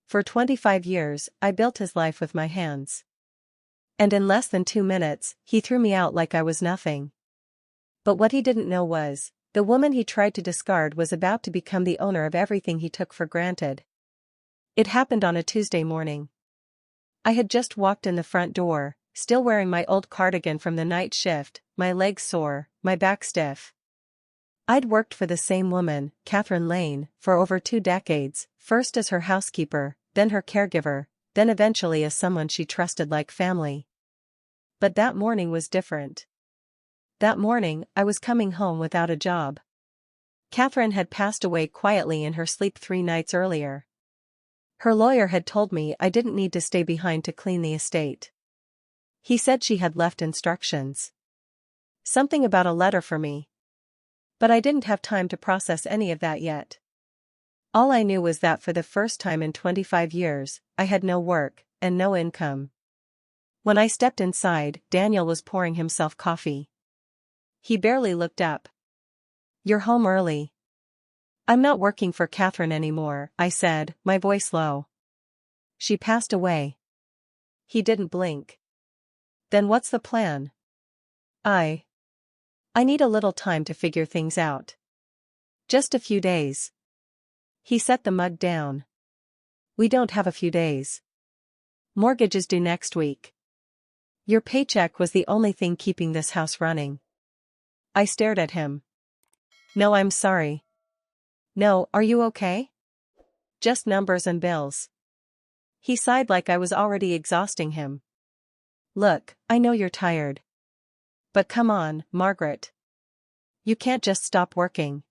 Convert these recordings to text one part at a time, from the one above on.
For 25 years, I built his life with my hands. And in less than 2 minutes, he threw me out like I was nothing. But what he didn't know was, the woman he tried to discard was about to become the owner of everything he took for granted. It happened on a Tuesday morning. I had just walked in the front door, still wearing my old cardigan from the night shift, my legs sore, my back stiff. I'd worked for the same woman, Catherine Lane, for over 2 decades, first as her housekeeper, then her caregiver, then eventually as someone she trusted like family. But that morning was different. That morning, I was coming home without a job. Catherine had passed away quietly in her sleep 3 nights earlier. Her lawyer had told me I didn't need to stay behind to clean the estate. He said she had left instructions. Something about a letter for me. But I didn't have time to process any of that yet. All I knew was that for the first time in 25 years, I had no work, and no income. When I stepped inside, Daniel was pouring himself coffee. He barely looked up. "You're home early." "I'm not working for Catherine anymore," I said, my voice low. "She passed away." He didn't blink. "Then what's the plan?" I need a little time to figure things out. Just a few days." He set the mug down. "We don't have a few days. Mortgage is due next week. Your paycheck was the only thing keeping this house running." I stared at him. "No, I'm sorry." "No, are you okay?" "Just numbers and bills." He sighed like I was already exhausting him. "Look, I know you're tired. But come on, Margaret. You can't just stop working.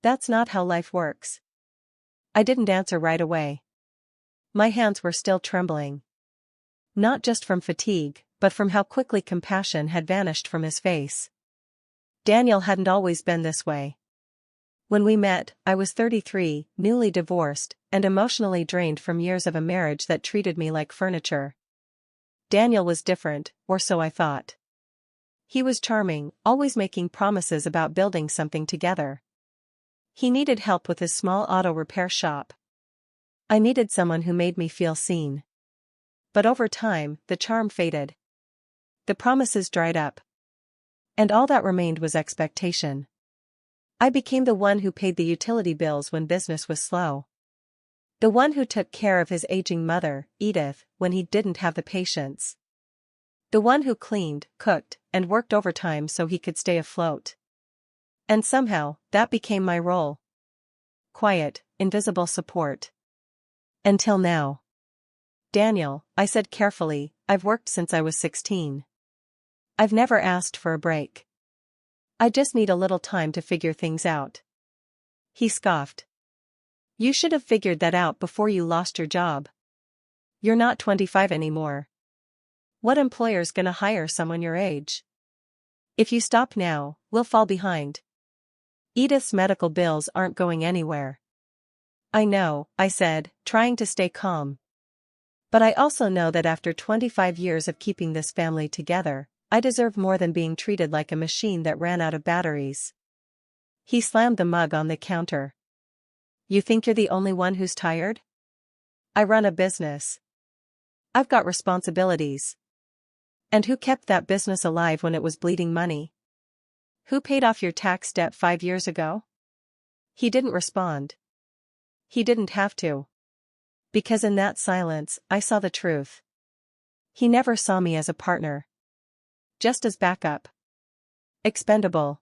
That's not how life works." I didn't answer right away. My hands were still trembling. Not just from fatigue, but from how quickly compassion had vanished from his face. Daniel hadn't always been this way. When we met, I was 33, newly divorced, and emotionally drained from years of a marriage that treated me like furniture. Daniel was different, or so I thought. He was charming, always making promises about building something together. He needed help with his small auto repair shop. I needed someone who made me feel seen. But over time, the charm faded. The promises dried up. And all that remained was expectation. I became the one who paid the utility bills when business was slow. The one who took care of his aging mother, Edith, when he didn't have the patience. The one who cleaned, cooked, and worked overtime so he could stay afloat. And somehow, that became my role. Quiet, invisible support. Until now. "Daniel," I said carefully, "I've worked since I was 16. I've never asked for a break. I just need a little time to figure things out." He scoffed. "You should have figured that out before you lost your job. You're not 25 anymore. What employer's gonna hire someone your age? If you stop now, we'll fall behind. Edith's medical bills aren't going anywhere." "I know," I said, trying to stay calm. "But I also know that after 25 years of keeping this family together, I deserve more than being treated like a machine that ran out of batteries." He slammed the mug on the counter. "You think you're the only one who's tired? I run a business. I've got responsibilities. And who kept that business alive when it was bleeding money? Who paid off your tax debt 5 years ago?" He didn't respond. He didn't have to. Because in that silence, I saw the truth. He never saw me as a partner. Just as backup. Expendable.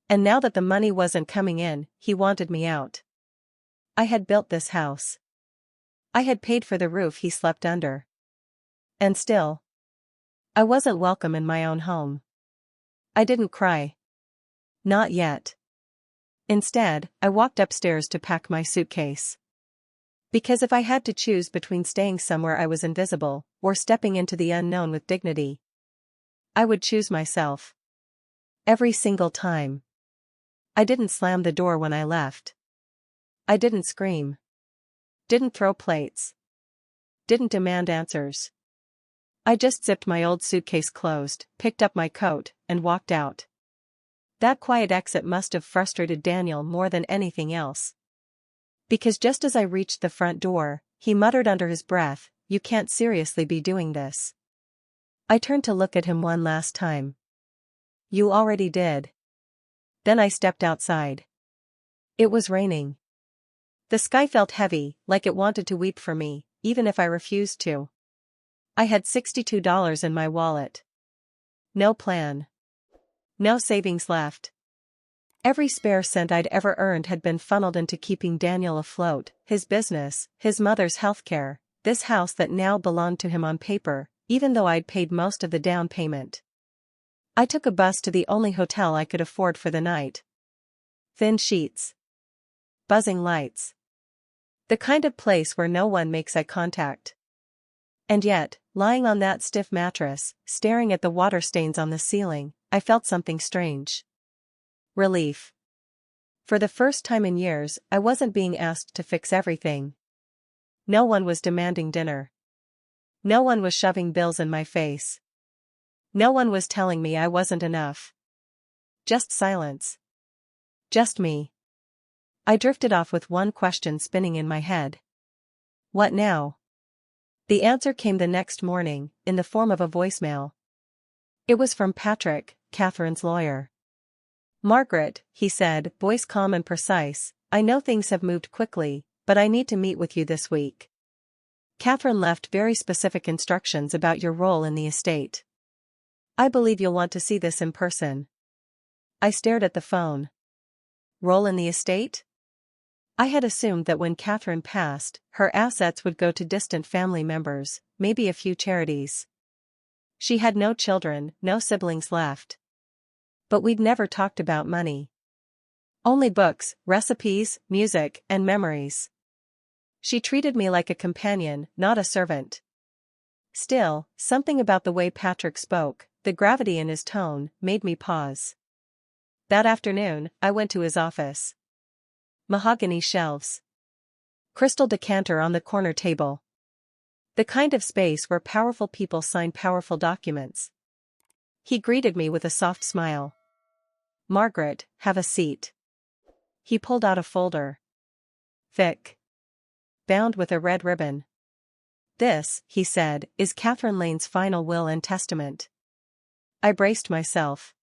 And now that the money wasn't coming in, he wanted me out. I had built this house. I had paid for the roof he slept under. And still, I wasn't welcome in my own home. I didn't cry. Not yet. Instead, I walked upstairs to pack my suitcase. Because if I had to choose between staying somewhere I was invisible, or stepping into the unknown with dignity, I would choose myself. Every single time. I didn't slam the door when I left. I didn't scream. Didn't throw plates. Didn't demand answers. I just zipped my old suitcase closed, picked up my coat, and walked out. That quiet exit must have frustrated Daniel more than anything else. Because just as I reached the front door, he muttered under his breath, "You can't seriously be doing this." I turned to look at him one last time. "You already did." Then I stepped outside. It was raining. The sky felt heavy, like it wanted to weep for me, even if I refused to. I had $62 in my wallet. No plan. No savings left. Every spare cent I'd ever earned had been funneled into keeping Daniel afloat, his business, his mother's healthcare, this house that now belonged to him on paper, even though I'd paid most of the down payment. I took a bus to the only hotel I could afford for the night. Thin sheets. Buzzing lights. The kind of place where no one makes eye contact. And yet, lying on that stiff mattress, staring at the water stains on the ceiling, I felt something strange. Relief. For the first time in years, I wasn't being asked to fix everything. No one was demanding dinner. No one was shoving bills in my face. No one was telling me I wasn't enough. Just silence. Just me. I drifted off with one question spinning in my head. What now? The answer came the next morning, in the form of a voicemail. It was from Patrick, Catherine's lawyer. "Margaret," he said, voice calm and precise, "I know things have moved quickly, but I need to meet with you this week. Catherine left very specific instructions about your role in the estate. I believe you'll want to see this in person." I stared at the phone. Role in the estate? I had assumed that when Catherine passed, her assets would go to distant family members, maybe a few charities. She had no children, no siblings left. But we'd never talked about money. Only books, recipes, music, and memories. She treated me like a companion, not a servant. Still, something about the way Patrick spoke, the gravity in his tone, made me pause. That afternoon, I went to his office. Mahogany shelves. Crystal decanter on the corner table. The kind of space where powerful people sign powerful documents. He greeted me with a soft smile. "Margaret, have a seat." He pulled out a folder. Thick. Bound with a red ribbon. "This," he said, "is Catherine Lane's final will and testament." I braced myself.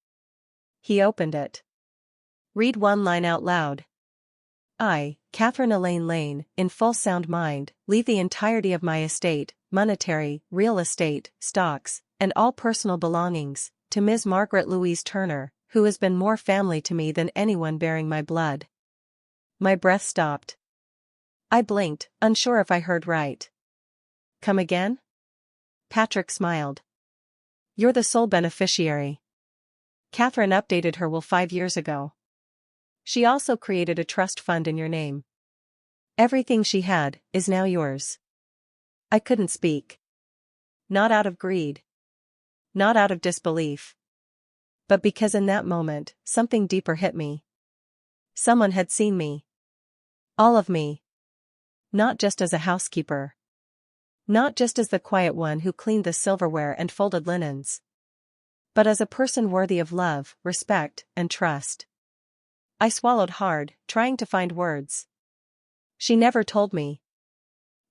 He opened it. "Read one line out loud." "I, Catherine Elaine Lane, in full sound mind, leave the entirety of my estate, monetary, real estate, stocks, and all personal belongings, to Ms. Margaret Louise Turner, who has been more family to me than anyone bearing my blood." My breath stopped. I blinked, unsure if I heard right. "Come again?" Patrick smiled. "You're the sole beneficiary. Catherine updated her will 5 years ago. She also created a trust fund in your name. Everything she had is now yours." I couldn't speak. Not out of greed. Not out of disbelief. But because in that moment, something deeper hit me. Someone had seen me. All of me. Not just as a housekeeper. Not just as the quiet one who cleaned the silverware and folded linens. But as a person worthy of love, respect, and trust. I swallowed hard, trying to find words. "She never told me."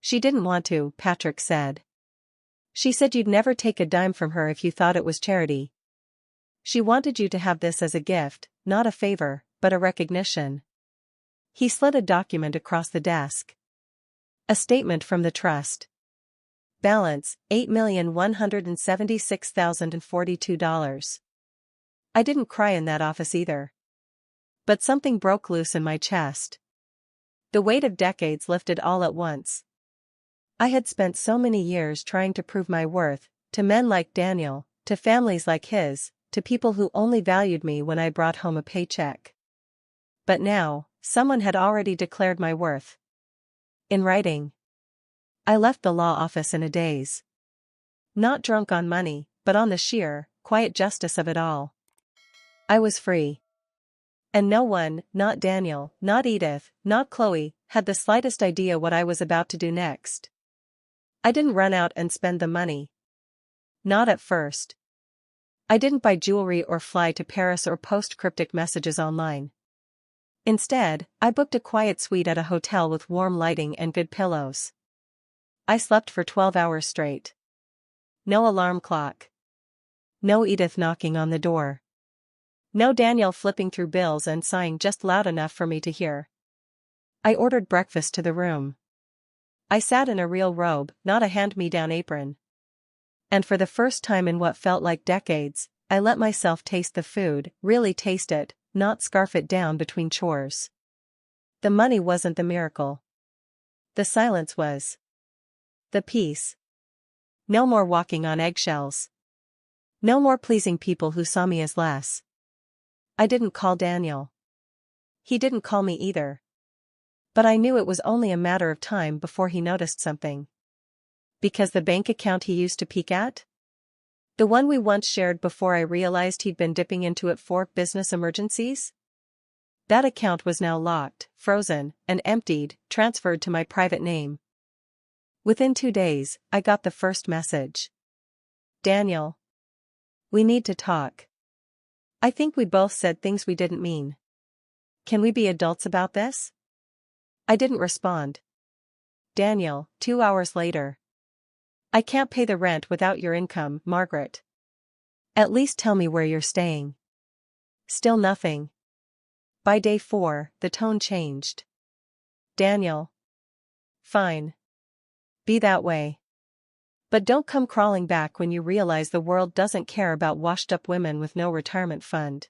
"She didn't want to," Patrick said. "She said you'd never take a dime from her if you thought it was charity. She wanted you to have this as a gift, not a favor, but a recognition." He slid a document across the desk. A statement from the trust. Balance, $8,176,042. I didn't cry in that office either. But something broke loose in my chest. The weight of decades lifted all at once. I had spent so many years trying to prove my worth, to men like Daniel, to families like his, to people who only valued me when I brought home a paycheck. But now, someone had already declared my worth. In writing. I left the law office in a daze. Not drunk on money, but on the sheer, quiet justice of it all. I was free. And no one, not Daniel, not Edith, not Chloe, had the slightest idea what I was about to do next. I didn't run out and spend the money. Not at first. I didn't buy jewelry or fly to Paris or post cryptic messages online. Instead, I booked a quiet suite at a hotel with warm lighting and good pillows. I slept for 12 hours straight. No alarm clock. No Edith knocking on the door. No Daniel flipping through bills and sighing just loud enough for me to hear. I ordered breakfast to the room. I sat in a real robe, not a hand-me-down apron. And for the first time in what felt like decades, I let myself taste the food, really taste it, not scarf it down between chores. The money wasn't the miracle. The silence was. The peace. No more walking on eggshells. No more pleasing people who saw me as less. I didn't call Daniel. He didn't call me either. But I knew it was only a matter of time before he noticed something. Because the bank account he used to peek at? The one we once shared before I realized he'd been dipping into it for business emergencies? That account was now locked, frozen, and emptied, transferred to my private name. Within 2 days, I got the first message. Daniel. We need to talk. I think we both said things we didn't mean. Can we be adults about this? I didn't respond. Daniel, 2 hours later. I can't pay the rent without your income, Margaret. At least tell me where you're staying. Still nothing. By day 4, the tone changed. Daniel. Fine. Be that way. But don't come crawling back when you realize the world doesn't care about washed-up women with no retirement fund.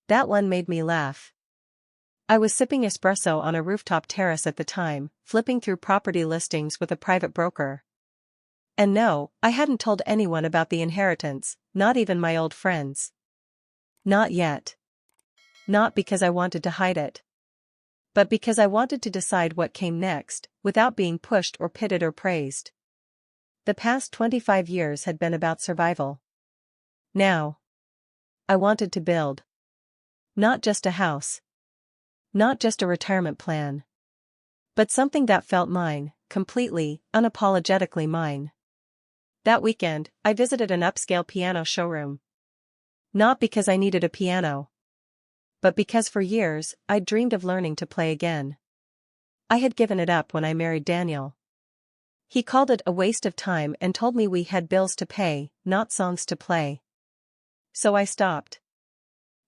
That one made me laugh. I was sipping espresso on a rooftop terrace at the time, flipping through property listings with a private broker. And no, I hadn't told anyone about the inheritance, not even my old friends. Not yet. Not because I wanted to hide it. But because I wanted to decide what came next, without being pushed or pitted or praised. The past 25 years had been about survival. Now. I wanted to build. Not just a house. Not just a retirement plan. But something that felt mine, completely, unapologetically mine. That weekend, I visited an upscale piano showroom. Not because I needed a piano. But because for years, I'd dreamed of learning to play again. I had given it up when I married Daniel. He called it a waste of time and told me we had bills to pay, not songs to play. So I stopped.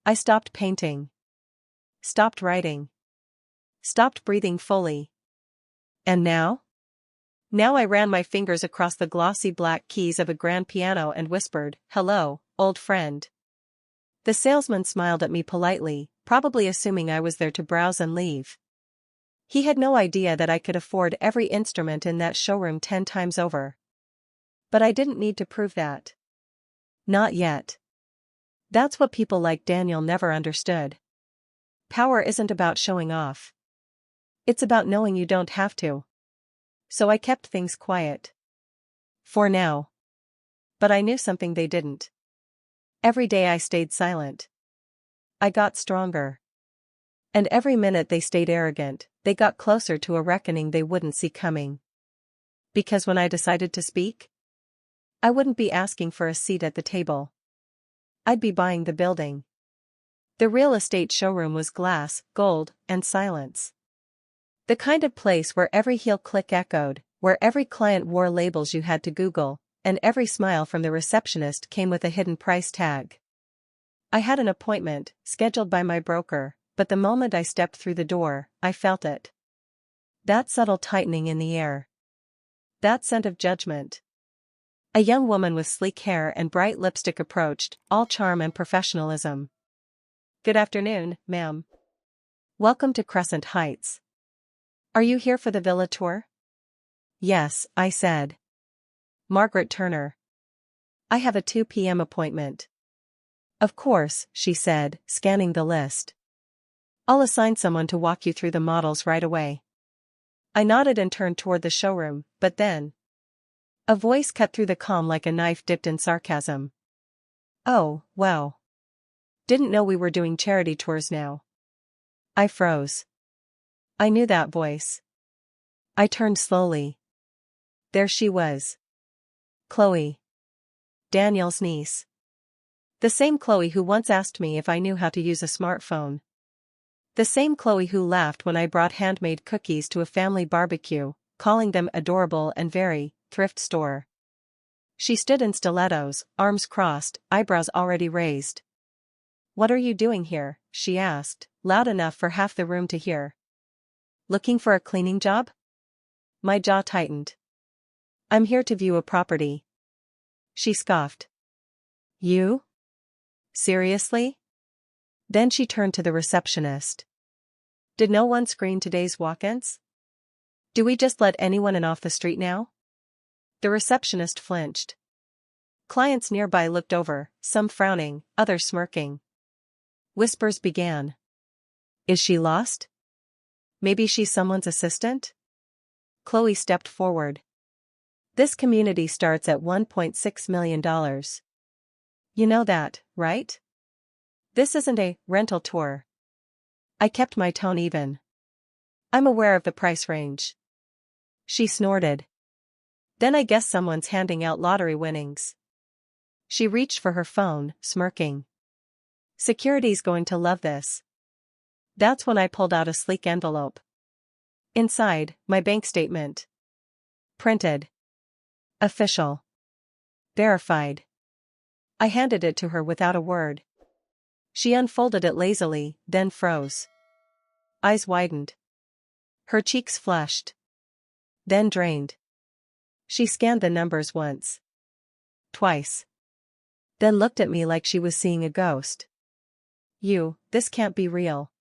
I stopped painting. Stopped writing. Stopped breathing fully. And now? Now I ran my fingers across the glossy black keys of a grand piano and whispered, "Hello, old friend." The salesman smiled at me politely, probably assuming I was there to browse and leave. He had no idea that I could afford every instrument in that showroom 10 times over. But I didn't need to prove that. Not yet. That's what people like Daniel never understood. Power isn't about showing off. It's about knowing you don't have to. So I kept things quiet. For now. But I knew something they didn't. Every day I stayed silent. I got stronger. And every minute they stayed arrogant, they got closer to a reckoning they wouldn't see coming. Because when I decided to speak, I wouldn't be asking for a seat at the table. I'd be buying the building. The real estate showroom was glass, gold, and silence. The kind of place where every heel click echoed, where every client wore labels you had to Google, and every smile from the receptionist came with a hidden price tag. I had an appointment, scheduled by my broker, but the moment I stepped through the door, I felt it. That subtle tightening in the air. That scent of judgment. A young woman with sleek hair and bright lipstick approached, all charm and professionalism. "Good afternoon, ma'am. Welcome to Crescent Heights. Are you here for the villa tour?" "Yes," I said. "Margaret Turner. I have a 2 p.m. appointment." "Of course," she said, scanning the list. "I'll assign someone to walk you through the models right away." I nodded and turned toward the showroom, but then a voice cut through the calm like a knife dipped in sarcasm. "Oh, wow. Didn't know we were doing charity tours now." I froze. I knew that voice. I turned slowly. There she was. Chloe. Daniel's niece. The same Chloe who once asked me if I knew how to use a smartphone. The same Chloe who laughed when I brought handmade cookies to a family barbecue, calling them adorable and very thrift store. She stood in stilettos, arms crossed, eyebrows already raised. "What are you doing here?" she asked, loud enough for half the room to hear. "Looking for a cleaning job?" My jaw tightened. "I'm here to view a property." She scoffed. "You? Seriously?" Then she turned to the receptionist. "Did no one screen today's walk-ins? Do we just let anyone in off the street now?" The receptionist flinched. Clients nearby looked over, some frowning, others smirking. Whispers began. "Is she lost? Maybe she's someone's assistant?" Chloe stepped forward. "This community starts at $1.6 million. You know that, right? This isn't a rental tour." I kept my tone even. "I'm aware of the price range." She snorted. "Then I guess someone's handing out lottery winnings." She reached for her phone, smirking. "Security's going to love this." That's when I pulled out a sleek envelope. Inside, my bank statement. Printed. Official. Verified. I handed it to her without a word. She unfolded it lazily, then froze. Eyes widened. Her cheeks flushed. Then drained. She scanned the numbers once. Twice. Then looked at me like she was seeing a ghost. This can't be real."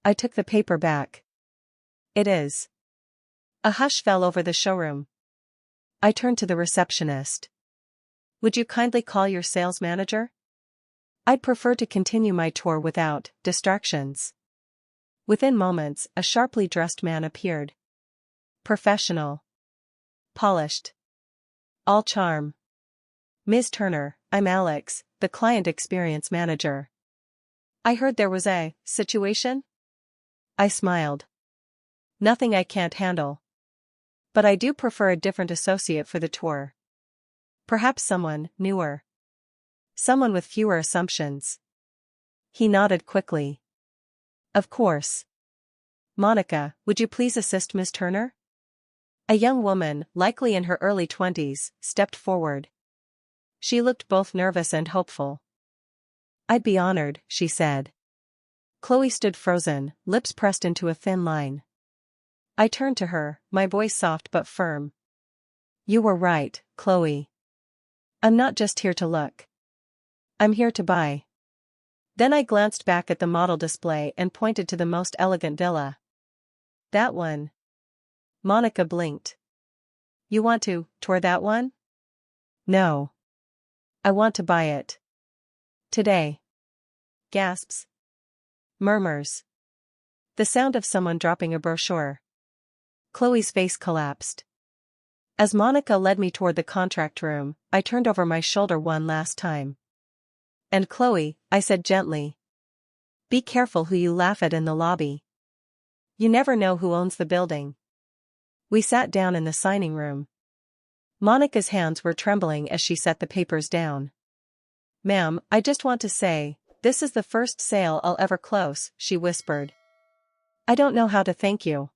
I took the paper back. "It is." A hush fell over the showroom. I turned to the receptionist. "Would you kindly call your sales manager? I'd prefer to continue my tour without distractions." Within moments, a sharply dressed man appeared. Professional. Polished. All charm. "Ms. Turner, I'm Alex, the client experience manager. I heard there was a situation?" I smiled. "Nothing I can't handle. But I do prefer a different associate for the tour. Perhaps someone newer. Someone with fewer assumptions." He nodded quickly. "Of course. Monica, would you please assist Ms. Turner?" A young woman, likely in her early 20s, stepped forward. She looked both nervous and hopeful. "I'd be honored," she said. Chloe stood frozen, lips pressed into a thin line. I turned to her, my voice soft but firm. "You were right, Chloe. I'm not just here to look. I'm here to buy." Then I glanced back at the model display and pointed to the most elegant villa. "That one." Monica blinked. "You want to tour that one?" "No. I want to buy it. Today." Gasps. Murmurs. The sound of someone dropping a brochure. Chloe's face collapsed. As Monica led me toward the contract room, I turned over my shoulder one last time. "And Chloe," I said gently, "be careful who you laugh at in the lobby. You never know who owns the building." We sat down in the signing room. Monica's hands were trembling as she set the papers down. "Ma'am, I just want to say, this is the first sale I'll ever close," she whispered. "I don't know how to thank you."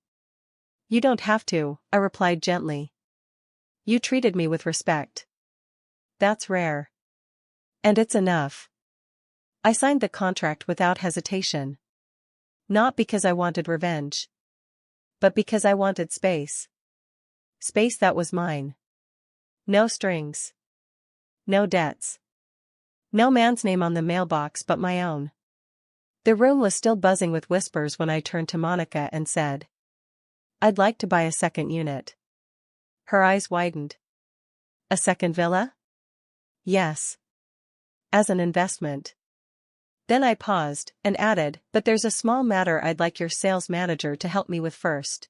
"You don't have to," I replied gently. "You treated me with respect. That's rare. And it's enough." I signed the contract without hesitation. Not because I wanted revenge. But because I wanted space. Space that was mine. No strings. No debts. No man's name on the mailbox but my own. The room was still buzzing with whispers when I turned to Monica and said, "I'd like to buy a second unit." Her eyes widened. "A second villa?" "Yes. As an investment." Then I paused, and added, "But there's a small matter I'd like your sales manager to help me with first."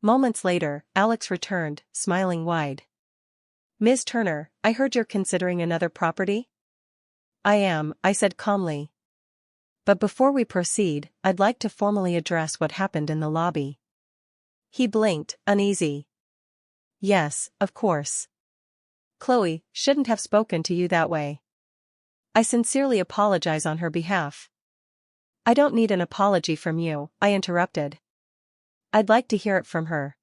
Moments later, Alex returned, smiling wide. "Ms. Turner, I heard you're considering another property?" "I am," I said calmly. "But before we proceed, I'd like to formally address what happened in the lobby." He blinked, uneasy. "Yes, of course. Chloe shouldn't have spoken to you that way. I sincerely apologize on her behalf." "I don't need an apology from you," I interrupted. "I'd like to hear it from her."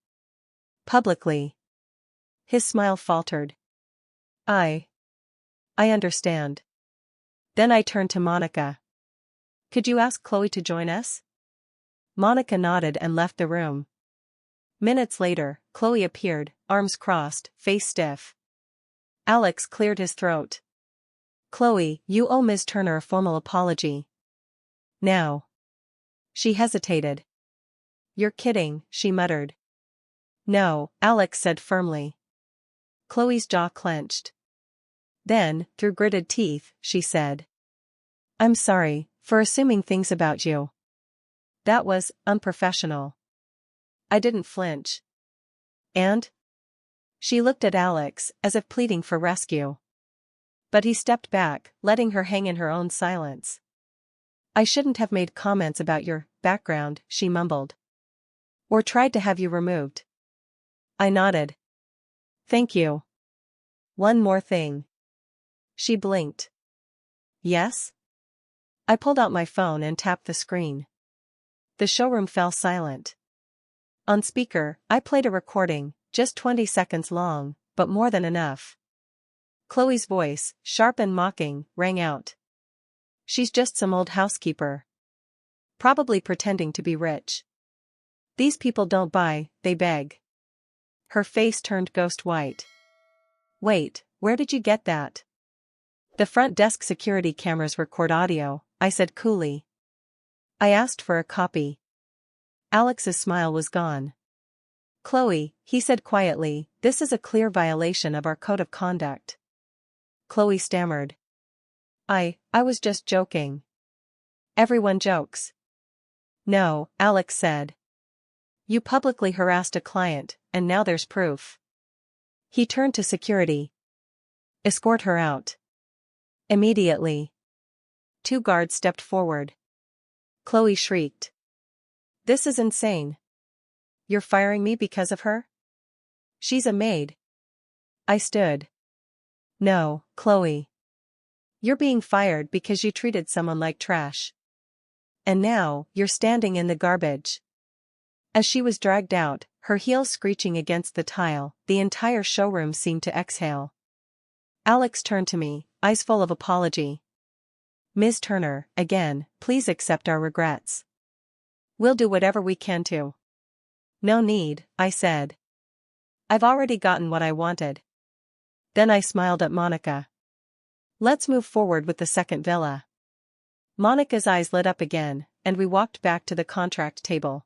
Publicly. His smile faltered. I understand. Then I turned to Monica. Could you ask Chloe to join us? Monica nodded and left the room. Minutes later, Chloe appeared, arms crossed, face stiff. Alex cleared his throat. Chloe, you owe Ms. Turner a formal apology. Now. She hesitated. You're kidding, she muttered. No, Alex said firmly. Chloe's jaw clenched. Then, through gritted teeth, she said. I'm sorry for assuming things about you. That was unprofessional. I didn't flinch. And? She looked at Alex, as if pleading for rescue. But he stepped back, letting her hang in her own silence. I shouldn't have made comments about your background, she mumbled. Or tried to have you removed. I nodded. Thank you. One more thing. She blinked. Yes? I pulled out my phone and tapped the screen. The showroom fell silent. On speaker, I played a recording, just 20 seconds long, but more than enough. Chloe's voice, sharp and mocking, rang out. She's just some old housekeeper. Probably pretending to be rich. These people don't buy, they beg. Her face turned ghost white. Wait, where did you get that? The front desk security cameras record audio, I said coolly. I asked for a copy. Alex's smile was gone. Chloe, he said quietly, this is a clear violation of our code of conduct. Chloe stammered. I was just joking. Everyone jokes. No, Alex said. You publicly harassed a client, and now there's proof. He turned to security. Escort her out. Immediately. 2 guards stepped forward. Chloe shrieked. This is insane. You're firing me because of her? She's a maid. I stood. No, Chloe. You're being fired because you treated someone like trash. And now, you're standing in the garbage. As she was dragged out, her heels screeching against the tile, the entire showroom seemed to exhale. Alex turned to me, eyes full of apology. Ms. Turner, again, please accept our regrets. We'll do whatever we can to. No need, I said. I've already gotten what I wanted. Then I smiled at Monica. Let's move forward with the second villa. Monica's eyes lit up again, and we walked back to the contract table.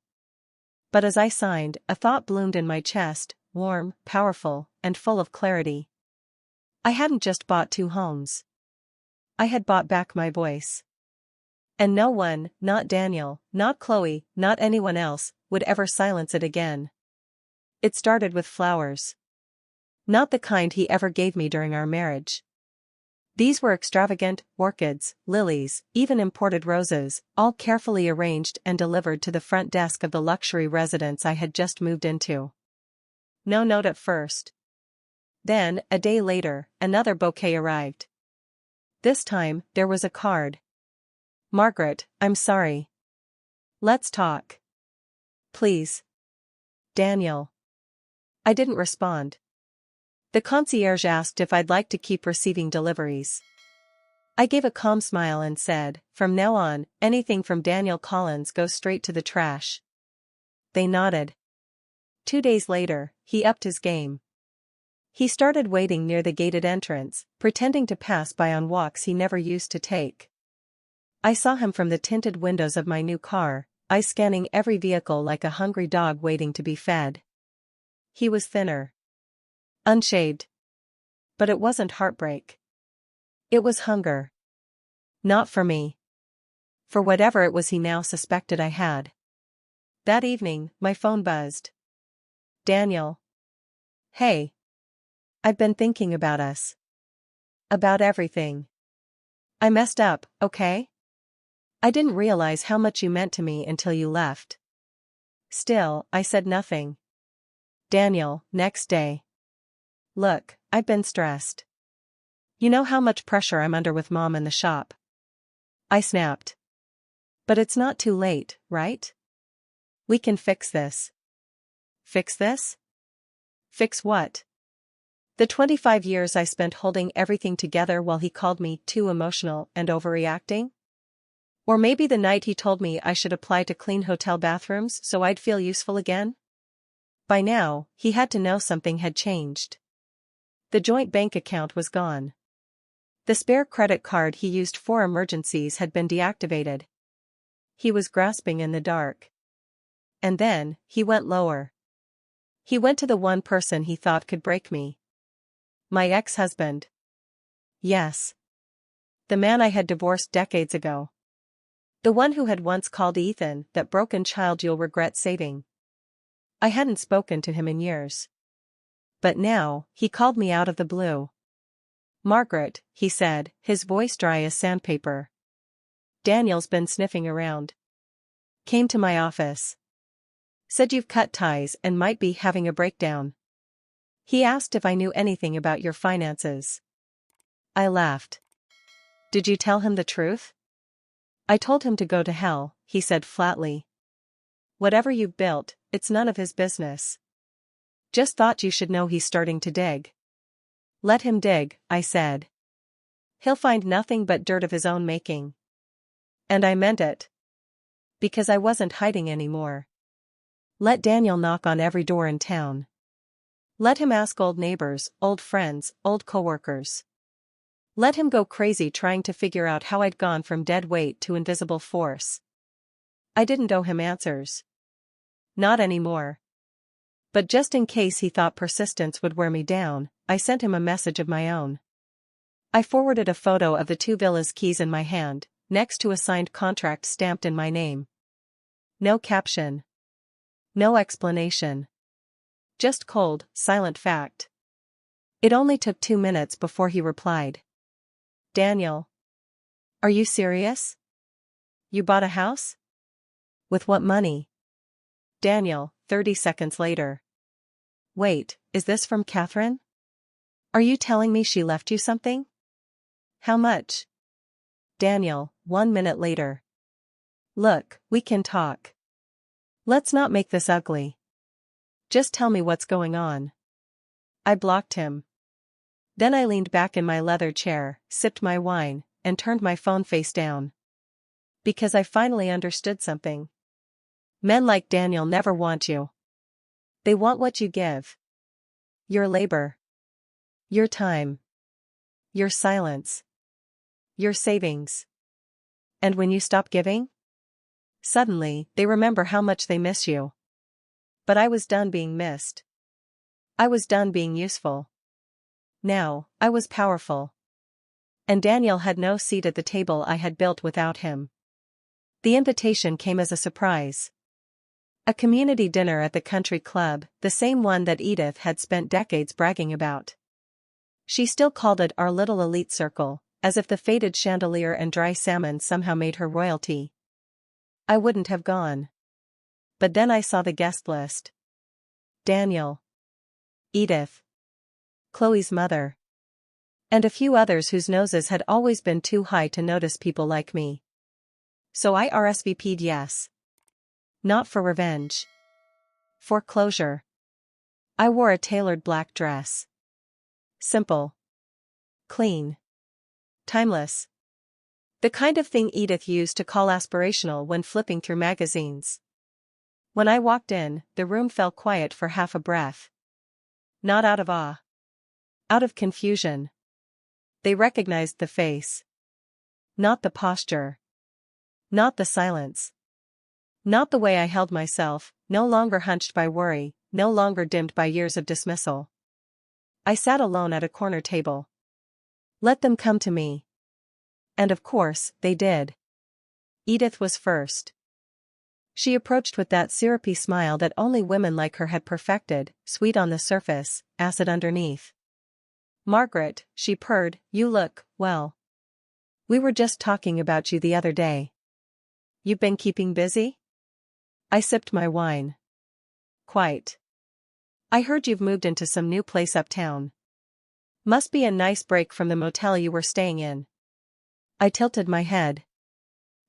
But as I signed, a thought bloomed in my chest, warm, powerful, and full of clarity. I hadn't just bought 2 homes. I had bought back my voice. And no one, not Daniel, not Chloe, not anyone else, would ever silence it again. It started with flowers. Not the kind he ever gave me during our marriage. These were extravagant, orchids, lilies, even imported roses, all carefully arranged and delivered to the front desk of the luxury residence I had just moved into. No note at first. Then, a day later, another bouquet arrived. This time, there was a card. Margaret, I'm sorry. Let's talk. Please. Daniel. I didn't respond. The concierge asked if I'd like to keep receiving deliveries. I gave a calm smile and said, from now on, anything from Daniel Collins goes straight to the trash. They nodded. 2 days later, he upped his game. He started waiting near the gated entrance, pretending to pass by on walks he never used to take. I saw him from the tinted windows of my new car, eyes scanning every vehicle like a hungry dog waiting to be fed. He was thinner. Unshaved. But it wasn't heartbreak. It was hunger. Not for me. For whatever it was he now suspected I had. That evening, my phone buzzed. Daniel. Hey. I've been thinking about us. About everything. I messed up, okay? I didn't realize how much you meant to me until you left. Still, I said nothing. Daniel, next day. Look, I've been stressed. You know how much pressure I'm under with Mom and the shop. I snapped. But it's not too late, right? We can fix this. Fix this? Fix what? The 25 years I spent holding everything together while he called me too emotional and overreacting? Or maybe the night he told me I should apply to clean hotel bathrooms so I'd feel useful again? By now, he had to know something had changed. The joint bank account was gone. The spare credit card he used for emergencies had been deactivated. He was grasping in the dark. And then, he went lower. He went to the one person he thought could break me. My ex-husband. Yes. The man I had divorced decades ago. The one who had once called Ethan that broken child you'll regret saving. I hadn't spoken to him in years. But now, he called me out of the blue. Margaret, he said, his voice dry as sandpaper. Daniel's been sniffing around. Came to my office. Said you've cut ties and might be having a breakdown. He asked if I knew anything about your finances. I laughed. Did you tell him the truth? I told him to go to hell, he said flatly. Whatever you've built, it's none of his business. Just thought you should know he's starting to dig. Let him dig, I said. He'll find nothing but dirt of his own making. And I meant it. Because I wasn't hiding anymore. Let Daniel knock on every door in town. Let him ask old neighbors, old friends, old coworkers. Let him go crazy trying to figure out how I'd gone from dead weight to invisible force. I didn't owe him answers. Not anymore. But just in case he thought persistence would wear me down, I sent him a message of my own. I forwarded a photo of the 2 villas keys in my hand, next to a signed contract stamped in my name. No caption. No explanation. Just cold, silent fact. It only took 2 minutes before he replied. Daniel. Are you serious? You bought a house? With what money? Daniel, 30 seconds later. Wait, is this from Catherine? Are you telling me she left you something? How much? Daniel, 1 minute later. Look, we can talk. Let's not make this ugly. Just tell me what's going on. I blocked him. Then I leaned back in my leather chair, sipped my wine, and turned my phone face down. Because I finally understood something. Men like Daniel never want you. They want what you give. Your labor. Your time. Your silence. Your savings. And when you stop giving? Suddenly, they remember how much they miss you. But I was done being missed. I was done being useful. Now, I was powerful. And Daniel had no seat at the table I had built without him. The invitation came as a surprise. A community dinner at the country club, the same one that Edith had spent decades bragging about. She still called it our little elite circle, as if the faded chandelier and dry salmon somehow made her royalty. I wouldn't have gone. But then I saw the guest list. Daniel. Edith. Chloe's mother. And a few others whose noses had always been too high to notice people like me. So I RSVP'd yes. Not for revenge. For closure. I wore a tailored black dress. Simple. Clean. Timeless. The kind of thing Edith used to call aspirational when flipping through magazines. When I walked in, the room fell quiet for half a breath. Not out of awe. Out of confusion. They recognized the face. Not the posture. Not the silence. Not the way I held myself, no longer hunched by worry, no longer dimmed by years of dismissal. I sat alone at a corner table. Let them come to me. And of course, they did. Edith was first. She approached with that syrupy smile that only women like her had perfected, sweet on the surface, acid underneath. Margaret, she purred, you look, well. We were just talking about you the other day. You've been keeping busy? I sipped my wine. Quite. I heard you've moved into some new place uptown. Must be a nice break from the motel you were staying in. I tilted my head.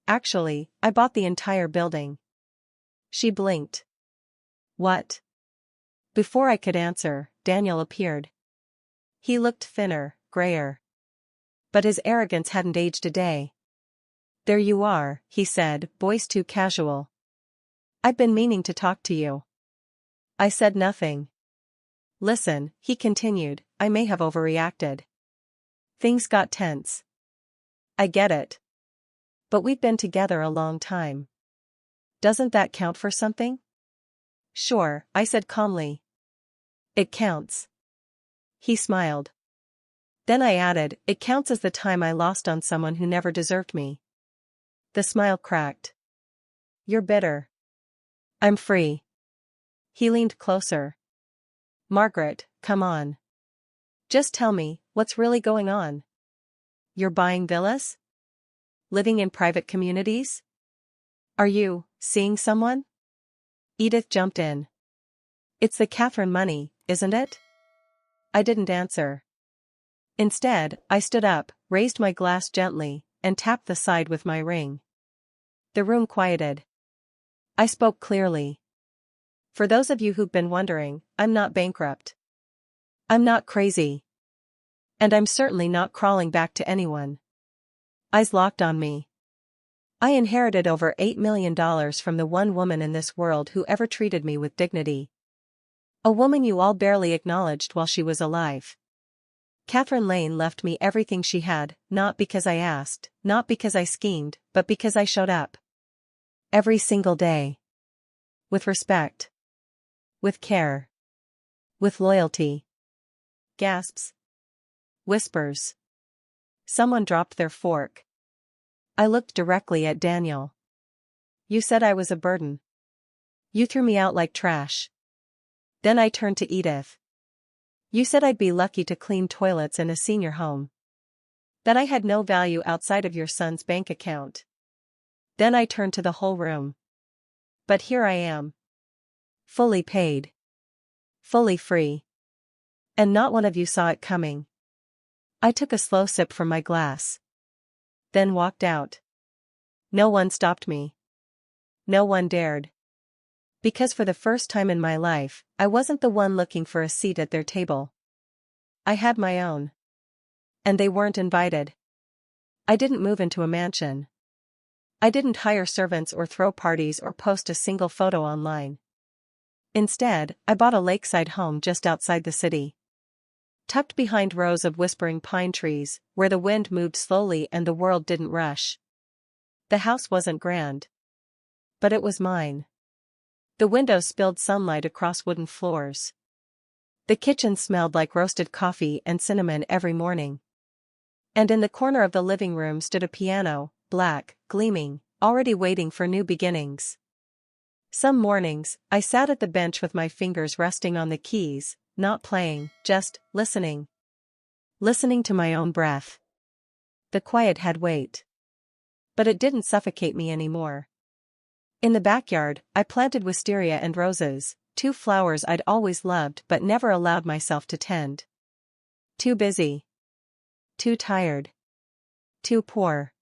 Actually, I bought the entire building. She blinked. What? Before I could answer, Daniel appeared. He looked thinner, grayer. But his arrogance hadn't aged a day. "There you are," he said, voice too casual. "I've been meaning to talk to you." I said nothing. "Listen," he continued, "I may have overreacted. Things got tense. I get it. But we've been together a long time. Doesn't that count for something?" "Sure," I said calmly. "It counts." He smiled. Then I added, "It counts as the time I lost on someone who never deserved me." The smile cracked. "You're bitter." "I'm free." He leaned closer. "Margaret, come on. Just tell me, what's really going on? You're buying villas? Living in private communities? Are you seeing someone?" Edith jumped in. "It's the Catherine money, isn't it?" I didn't answer. Instead, I stood up, raised my glass gently, and tapped the side with my ring. The room quieted. I spoke clearly. "For those of you who've been wondering, I'm not bankrupt. I'm not crazy. And I'm certainly not crawling back to anyone." Eyes locked on me. "I inherited over $8 million from the one woman in this world who ever treated me with dignity. A woman you all barely acknowledged while she was alive. Catherine Lane left me everything she had, not because I asked, not because I schemed, but because I showed up. Every single day. With respect. With care. With loyalty." Gasps. Whispers. Someone dropped their fork. I looked directly at Daniel. "You said I was a burden. You threw me out like trash." Then I turned to Edith. "You said I'd be lucky to clean toilets in a senior home. That I had no value outside of your son's bank account." Then I turned to the whole room. "But here I am. Fully paid. Fully free. And not one of you saw it coming." I took a slow sip from my glass. Then walked out. No one stopped me. No one dared. Because for the first time in my life, I wasn't the one looking for a seat at their table. I had my own. And they weren't invited. I didn't move into a mansion. I didn't hire servants or throw parties or post a single photo online. Instead, I bought a lakeside home just outside the city. Tucked behind rows of whispering pine trees, where the wind moved slowly and the world didn't rush. The house wasn't grand. But it was mine. The windows spilled sunlight across wooden floors. The kitchen smelled like roasted coffee and cinnamon every morning. And in the corner of the living room stood a piano, black, gleaming, already waiting for new beginnings. Some mornings, I sat at the bench with my fingers resting on the keys, not playing, just listening. Listening to my own breath. The quiet had weight. But it didn't suffocate me anymore. In the backyard, I planted wisteria and roses, two flowers I'd always loved but never allowed myself to tend. Too busy. Too tired. Too poor.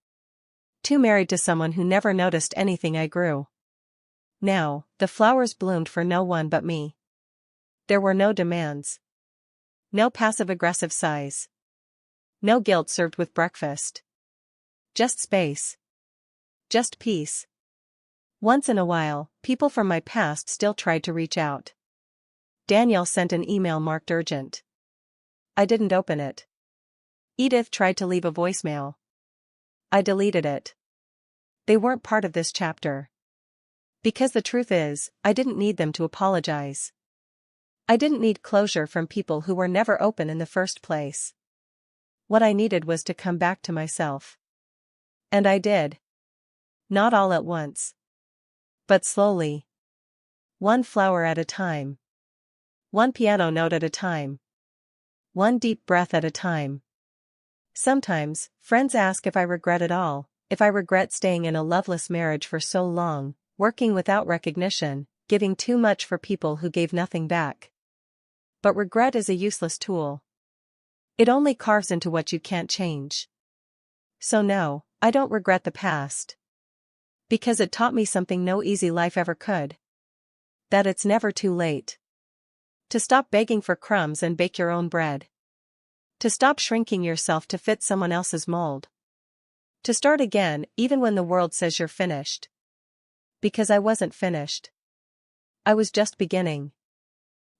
Too married to someone who never noticed anything I grew. Now, the flowers bloomed for no one but me. There were no demands. No passive-aggressive sighs. No guilt served with breakfast. Just space. Just peace. Once in a while, people from my past still tried to reach out. Danielle sent an email marked urgent. I didn't open it. Edith tried to leave a voicemail. I deleted it. They weren't part of this chapter. Because the truth is, I didn't need them to apologize. I didn't need closure from people who were never open in the first place. What I needed was to come back to myself. And I did. Not all at once. But slowly. One flower at a time. One piano note at a time. One deep breath at a time. Sometimes, friends ask if I regret it all, if I regret staying in a loveless marriage for so long, working without recognition, giving too much for people who gave nothing back. But regret is a useless tool. It only carves into what you can't change. So no, I don't regret the past. Because it taught me something no easy life ever could. That it's never too late. To stop begging for crumbs and bake your own bread. To stop shrinking yourself to fit someone else's mold. To start again, even when the world says you're finished. Because I wasn't finished. I was just beginning.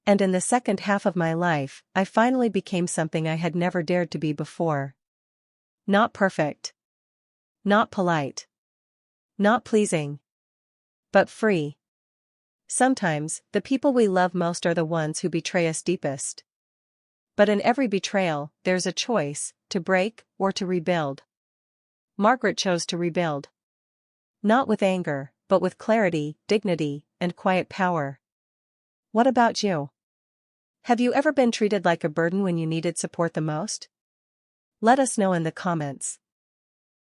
And in the second half of my life, I finally became something I had never dared to be before. Not perfect. Not polite. Not pleasing. But free. Sometimes, the people we love most are the ones who betray us deepest. But in every betrayal, there's a choice, to break, or to rebuild. Margaret chose to rebuild. Not with anger, but with clarity, dignity, and quiet power. What about you? Have you ever been treated like a burden when you needed support the most? Let us know in the comments.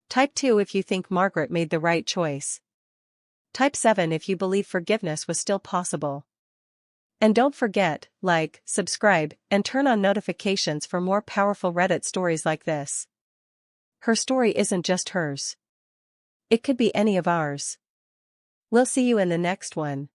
Type 2 if you think Margaret made the right choice. Type 7 if you believe forgiveness was still possible. And don't forget, like, subscribe, and turn on notifications for more powerful Reddit stories like this. Her story isn't just hers. It could be any of ours. We'll see you in the next one.